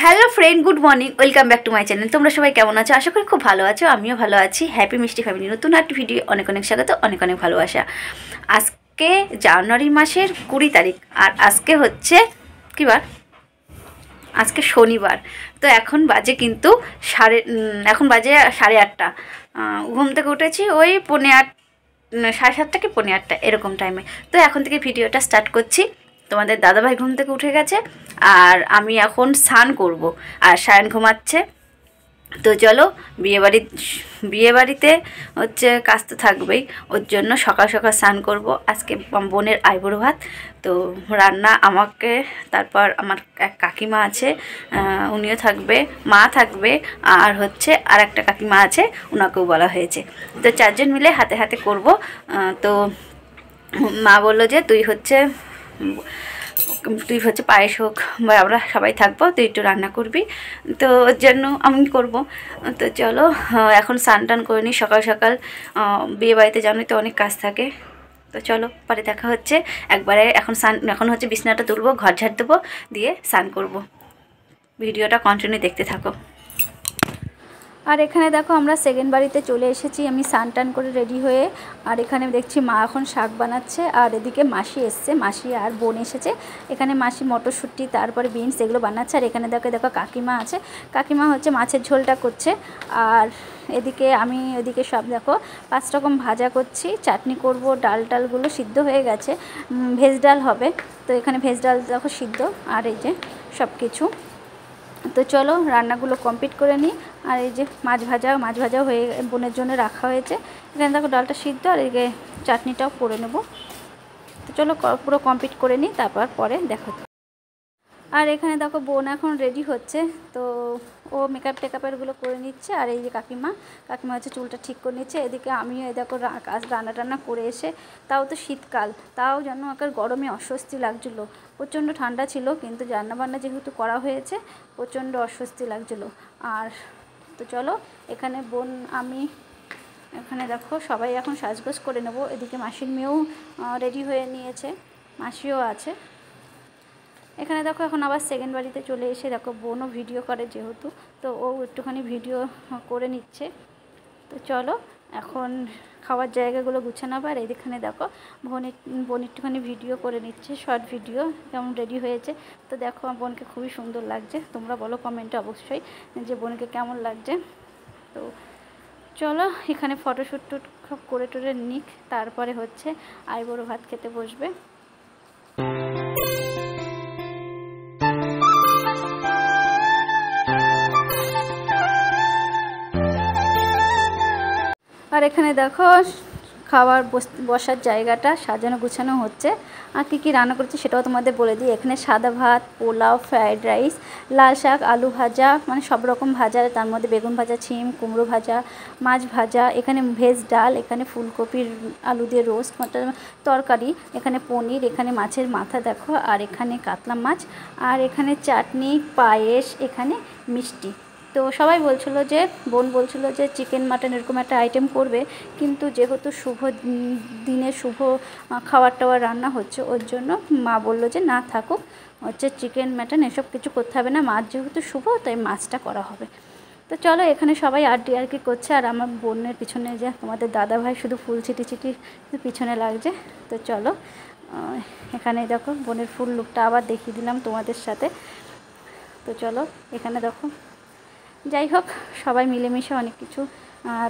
Hello friend, good morning, welcome back to my channel. তোমরা সবাই কেমন আছো? আশা করি খুব ভালো আছো। আমিও ভালো আছি। হ্যাপি মিষ্টি ফ্যামিলি নতুন একটি ভিডিও অনেক অনেক স্বাগত, অনেক অনেক ভালোবাসা। আজকে জানুয়ারি মাসের 20 তারিখ, আর আজকে হচ্ছে কী বার? আজকে শনিবার। তো এখন বাজে কিন্তু এখন বাজে 8:30। ঘুম থেকে উঠেছি ওই 8:45, 7:30 কি 8:45 এরকম টাইমে। তো এখন থেকে ভিডিওটা স্টার্ট করছি। তোমাদের দাদাভাই ঘুম থেকে উঠে গেছে, আর আমি এখন স্নান করব, আর সায়ন ঘুমাচ্ছে। তো চলো, বিয়েবাড়িতে হচ্ছে কাজ তো থাকবেই, ওর জন্য সকাল সকাল স্নান করব। আজকে বোনের আইবুড়ো ভাত, তো রান্না আমাকে, তারপর আমার এক কাকিমা আছে, উনিও থাকবে, মা থাকবে, আর হচ্ছে আর একটা কাকিমা আছে, ওনাকেও বলা হয়েছে। তো 4 জন মিলে হাতে হাতে করব। তো মা বললো যে তুই হচ্ছে পায়েস হোক বা আমরা সবাই থাকবো, তুই একটু রান্না করবি, তো ওর জন্য আমি করব। তো চলো এখন স্নান টান করে নিই সকাল সকাল। বিয়েবাড়িতে জানোই তো অনেক কাজ থাকে। তো চলো পরে দেখা হচ্ছে একবারে। এখন হচ্ছে বিছানাটা তুলবো, ঘর ঝাড় দেবো, দিয়ে স্নান করব। ভিডিওটা কন্টিনিউ দেখতে থাকো। আর এখানে দেখো আমরা সেকেন্ড বাড়িতে চলে এসেছি, আমি স্নান টান করে রেডি হয়ে। আর এখানে দেখছি মা এখন শাক বানাচ্ছে, আর এদিকে মাসি এসছে, মাসি আর বোন এসেছে। এখানে মাসি মটরশুঁটি, তারপরে বিনস এগুলো বানাচ্ছে। আর এখানে দেখো কাকিমা আছে, কাকিমা হচ্ছে মাছের ঝোলটা করছে। আর এদিকে আমি ওদিকে সব দেখো 5 রকম ভাজা করছি, চাটনি করব, ডালগুলো সিদ্ধ হয়ে গেছে, ভেজ ডাল হবে। তো এখানে ভেজ ডাল দেখো সিদ্ধ, আর এই যে সব কিছু। তো চলো রান্নাগুলো কমপ্লিট করে নিই। আর এই যে মাছ ভাজা হয়ে বোনের জন্য রাখা হয়েছে। এখানে দেখো ডালটা সিদ্ধ, আর এদিকে চাটনিটাও করে নেব। তো চলো পুরো কমপ্লিট করে নিই, তারপর পরে দেখো। আর এখানে দেখো বোন এখন রেডি হচ্ছে, তো ও মেকআপ টেকআপেরগুলো করে নিচ্ছে। আর এই যে কাকিমা হচ্ছে চুলটা ঠিক করে নিচ্ছে। এদিকে আমিও এই দেখো রান্না টান্না করে এসে, তাও তো শীতকাল, তাও যেন একটা গরমে অস্বস্তি লাগছিলো। প্রচণ্ড ঠান্ডা ছিল, কিন্তু রান্নাবান্না যেহেতু করা হয়েছে, প্রচণ্ড অস্বস্তি লাগছিলো। আর তো চলো এখানে বোন আমি এখানে দেখো সবাই এখন সাজগোজ করে নেব। এদিকে মাসির মেয়েও রেডি হয়ে নিয়েছে, মাসিও আছে। এখানে দেখো এখন আবার সেকেন্ড বাড়িতে চলে এসে দেখো বোনও ভিডিও করে যেহেতু, তো ও একটুখানি ভিডিও করে নিচ্ছে। তো চলো এখন খাওয়ার জায়গাগুলো গুছানো। আবার এইখানে দেখো বোন একটুখানি ভিডিও করে নিচ্ছে, শর্ট ভিডিও, কেমন রেডি হয়েছে। তো দেখো বোনকে খুবই সুন্দর লাগছে। তোমরা বলো কমেন্টে অবশ্যই যে বোনকে কেমন লাগছে। তো চলো এখানে ফটোশ্যুট করে নিক, তারপরে হচ্ছে আইবুড়ো ভাত খেতে বসবে। আর এখানে দেখো খাবার বসার জায়গাটা সাজানো গুছানো হচ্ছে। আর কী রান্না করছি সেটাও তোমাদের বলে দিই। এখানে সাদা ভাত, পোলাও, ফ্রায়েড রাইস, লাল শাক, আলু ভাজা, মানে সব রকম ভাজা, তার মধ্যে বেগুন ভাজা, শিম কুমড়ো ভাজা, মাছ ভাজা, এখানে ভেজ ডাল, এখানে ফুলকপির আলু দিয়ে রোস্ট তরকারি, এখানে পনির, এখানে মাছের মাথা দেখো, আর এখানে কাতলা মাছ, আর এখানে চাটনি, পায়েস, এখানে মিষ্টি। তো সবাই বলছিল যে বোন বলছিল যে চিকেন মাটন এরকম একটা আইটেম করবে, কিন্তু যেহেতু শুভ দিনে শুভ খাবার টাবার রান্না হচ্ছে, ওর জন্য মা বললো যে না থাকুক, হচ্ছে চিকেন মাটন এসব কিছু করতে হবে না, মাছ যেহেতু শুভ তাই মাছটা করা হবে। তো চলো এখানে সবাই আর কি করছে। আর আমার বোনের পিছনে যে তোমাদের দাদাভাই শুধু ফুল ছিটি পিছনে লাগছে। তো চলো এখানে দেখো বোনের ফুল লুকটা আবার দেখিয়ে দিলাম তোমাদের সাথে। তো চলো এখানে দেখো, যাই হোক সবাই মিলেমিশে অনেক কিছু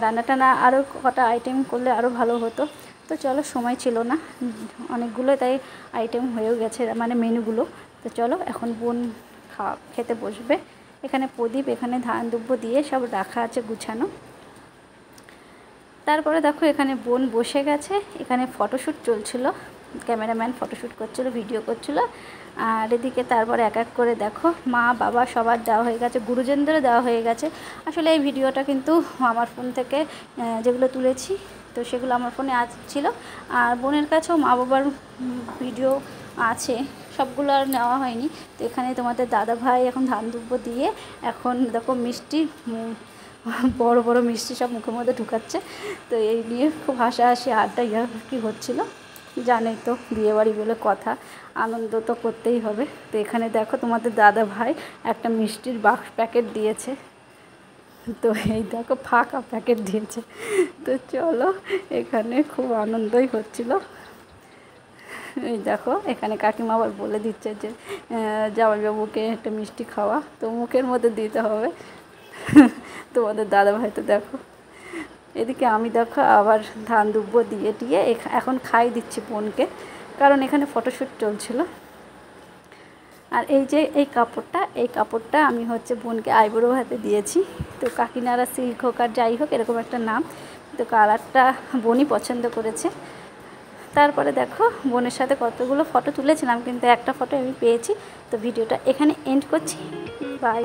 রান্না টান্না আরও কটা আইটেম করলে আরও ভালো হতো। তো চলো সময় ছিল না অনেকগুলো, তাই আইটেম হয়েও গেছে মানে মেনুগুলো। তো চলো এখন বোন খেতে বসবে। এখানে প্রদীপ, এখানে ধান দুব্য দিয়ে সব রাখা আছে গুছানো। তারপরে দেখো এখানে বোন বসে গেছে, এখানে ফটোশ্যুট চলছিল, ক্যামেরাম্যান ফটোশ্যুট করছিল, ভিডিও করছিল। আর এদিকে তারপর এক এক করে দেখো মা বাবা সবার দেওয়া হয়ে গেছে, গুরুজনদেরও দেওয়া হয়ে গেছে। আসলে এই ভিডিওটা কিন্তু আমার ফোন থেকে যেগুলো তুলেছি, তো সেগুলো আমার ফোনে ছিল। আর বোনের কাছেও মা বাবার ভিডিও আছে, সবগুলো আর নেওয়া হয়নি। তো এখানে তোমাদের দাদা ভাই এখন ধান দুব্য দিয়ে এখন দেখো মিষ্টি, বড় মিষ্টি সব মুখের মধ্যে ঢুকাচ্ছে। তো এই নিয়ে খুব হাসাহাসি আড্ডা কি হচ্ছিলো। জানোই তো বিয়েবাড়ি বলে কথা, আনন্দ তো করতেই হবে। তো এখানে দেখো তোমাদের দাদা ভাই একটা মিষ্টির বাক্স প্যাকেট দিয়েছে, তো এই দেখো ফাঁকা প্যাকেট দিয়েছে। তো চলো, এখানে খুব আনন্দই হচ্ছিল। এই দেখো এখানে কাকিমা আবার বলে দিচ্ছে যে জামাইবাবুকে একটা মিষ্টি খাওয়া, তো মুখের মধ্যে দিতে হবে। তোমাদের দাদা ভাই তো দেখো, এদিকে আমি দেখো আবার ধান দুব্বো দিয়ে টিয়ে এখন খাই দিচ্ছি বোনকে, কারণ এখানে ফটোশ্যুট চলছিল। আর এই যে এই কাপড়টা আমি হচ্ছে বোনকে আইবুড়ো ভাতে দিয়েছি। তো কাকিনারা সিল্ক হোক আর যাই হোক এরকম একটা নাম, তো কালারটা বোনই পছন্দ করেছে। তারপরে দেখো বোনের সাথে কতগুলো ফটো তুলেছিলাম, কিন্তু একটা ফটো আমি পেয়েছি। তো ভিডিওটা এখানে এন্ড করছি, বাই।